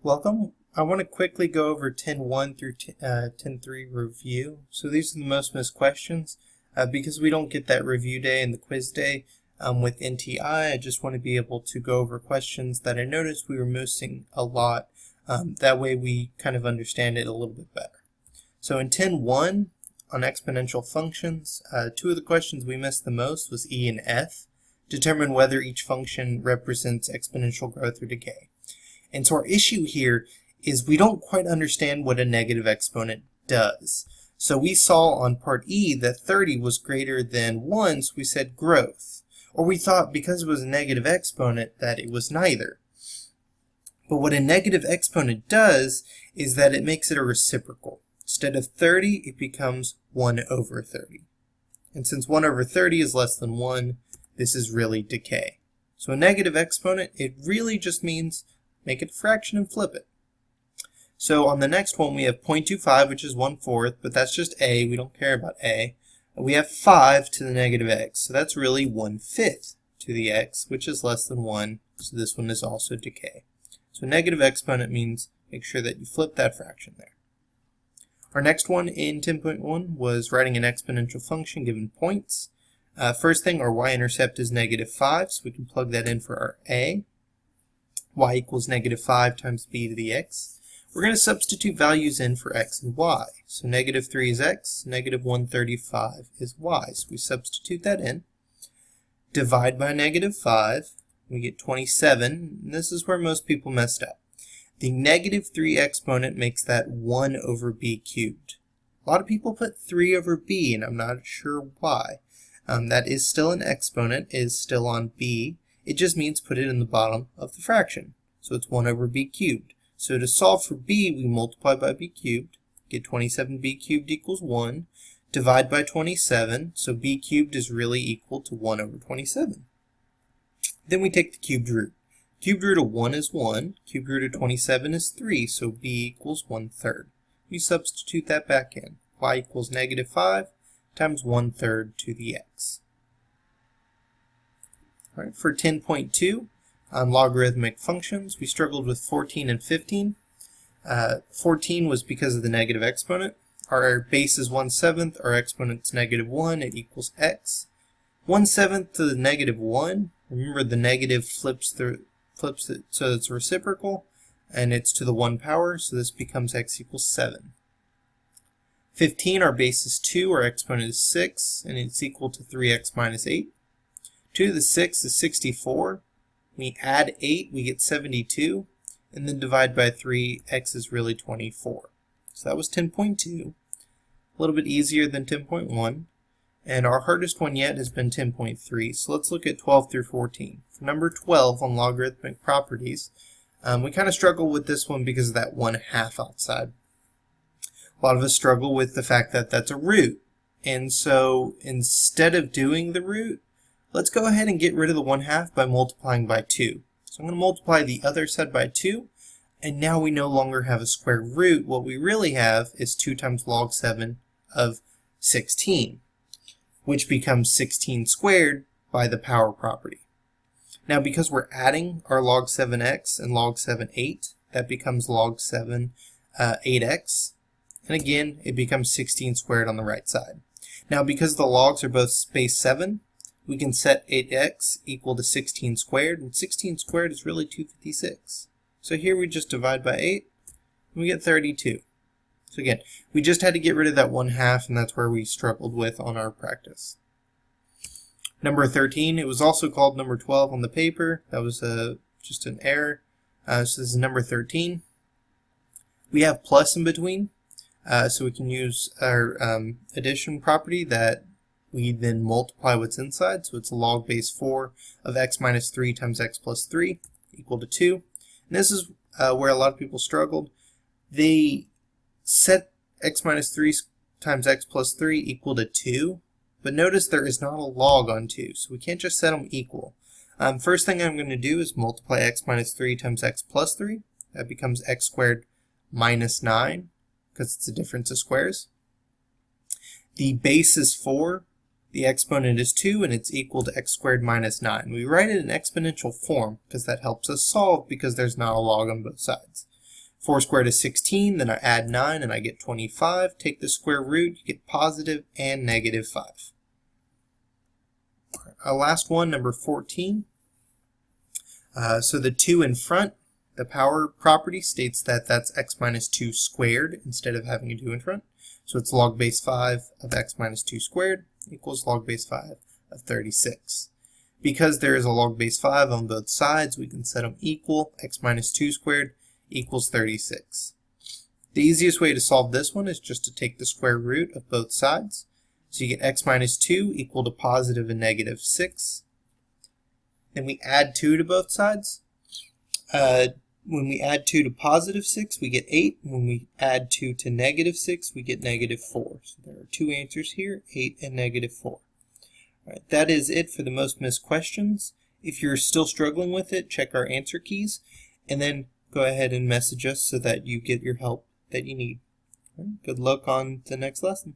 Welcome. I want to quickly go over 10.1 through 10.3 review. So these are the most missed questions. Because we don't get that review day and the quiz day with NTI, I just want to be able to go over questions that I noticed we were missing a lot. That way we kind of understand it a little bit better. So in 10.1 on exponential functions, two of the questions we missed the most was E and F. Determine whether each function represents exponential growth or decay. And so our issue here is we don't quite understand what a negative exponent does. So we saw on part E that 30 was greater than 1, so we said growth. Or we thought because it was a negative exponent that it was neither. But what a negative exponent does is that it makes it a reciprocal. Instead of 30, it becomes 1 over 30. And since 1 over 30 is less than 1, this is really decay. So a negative exponent, it really just means make it a fraction and flip it. So on the next one we have 0.25, which is 1/4, but that's just a, we don't care about a. We have 5 to the negative x, so that's really 1/5 to the x, which is less than 1, so this one is also decay. So negative exponent means make sure that you flip that fraction there. Our next one in 10.1 was writing an exponential function given points. First thing, our y-intercept is -5, so we can plug that in for our a. Y equals -5 times b to the x. We're going to substitute values in for x and y. So -3 is x, -135 is y. So we substitute that in. Divide by -5, we get 27. And this is where most people messed up. The -3 exponent makes that 1 over b cubed. A lot of people put 3 over b, and I'm not sure why. That is still an exponent, is still on b. It just means put it in the bottom of the fraction. So it's 1 over b cubed. So to solve for b, we multiply by b cubed, get 27b cubed equals 1, divide by 27, so b cubed is really equal to 1 over 27. Then we take the cubed root. Cubed root of 1 is 1, cubed root of 27 is 3, so b equals 1/3. We substitute that back in. Y equals -5 times 1/3 to the x. All right, for 10.2, on logarithmic functions, we struggled with 14 and 15. 14 was because of the negative exponent. Our base is 1/7, our exponent's -1, it equals x. 1/7 to the -1, remember the negative flips it so it's reciprocal, and it's to the 1 power, so this becomes x equals 7. 15, our base is 2, our exponent is 6, and it's equal to 3x minus 8. 2 to the 6 is 64. We add 8, we get 72. And then divide by 3, x is really 24. So that was 10.2. A little bit easier than 10.1. And our hardest one yet has been 10.3. So let's look at 12 through 14. For number 12 on logarithmic properties, we kind of struggle with this one because of that 1/2 outside. A lot of us struggle with the fact that that's a root. And so instead of doing the root, let's go ahead and get rid of the 1/2 by multiplying by 2. So I'm going to multiply the other side by 2, and now we no longer have a square root. What we really have is 2 times log 7 of 16, which becomes 16 squared by the power property. Now because we're adding our log 7x and log 7 8, that becomes log 7 8x, and again it becomes 16 squared on the right side. Now because the logs are both base 7, we can set 8x equal to 16 squared, and 16 squared is really 256. So here we just divide by 8, and we get 32. So again, we just had to get rid of that 1/2, and that's where we struggled with on our practice. Number 13, it was also called number 12 on the paper. That was just an error. So this is number 13. We have plus in between, so we can use our addition property that we then multiply what's inside, so it's log base 4 of x minus 3 times x plus 3 equal to 2. And this is where a lot of people struggled. They set x minus 3 times x plus 3 equal to 2, but notice there is not a log on 2, so we can't just set them equal. First thing I'm going to do is multiply x minus 3 times x plus 3. That becomes x squared minus 9, because it's a difference of squares. The base is 4. The exponent is 2, and it's equal to x squared minus 9. We write it in exponential form because that helps us solve because there's not a log on both sides. 4 squared is 16, then I add 9 and I get 25. Take the square root, you get positive and negative 5. Our last one, number 14. So the 2 in front, the power property states that that's x minus 2 squared instead of having a 2 in front. So it's log base 5 of x minus 2 squared equals log base 5 of 36. Because there is a log base 5 on both sides, we can set them equal. X minus 2 squared equals 36. The easiest way to solve this one is just to take the square root of both sides. So you get x minus 2 equal to positive and negative 6. Then we add 2 to both sides. When we add 2 to positive 6, we get 8. When we add 2 to negative 6, we get negative 4. So there are two answers here, 8 and negative 4. All right, that is it for the most missed questions. If you're still struggling with it, check our answer keys, and then go ahead and message us so that you get your help that you need. All right, good luck on the next lesson.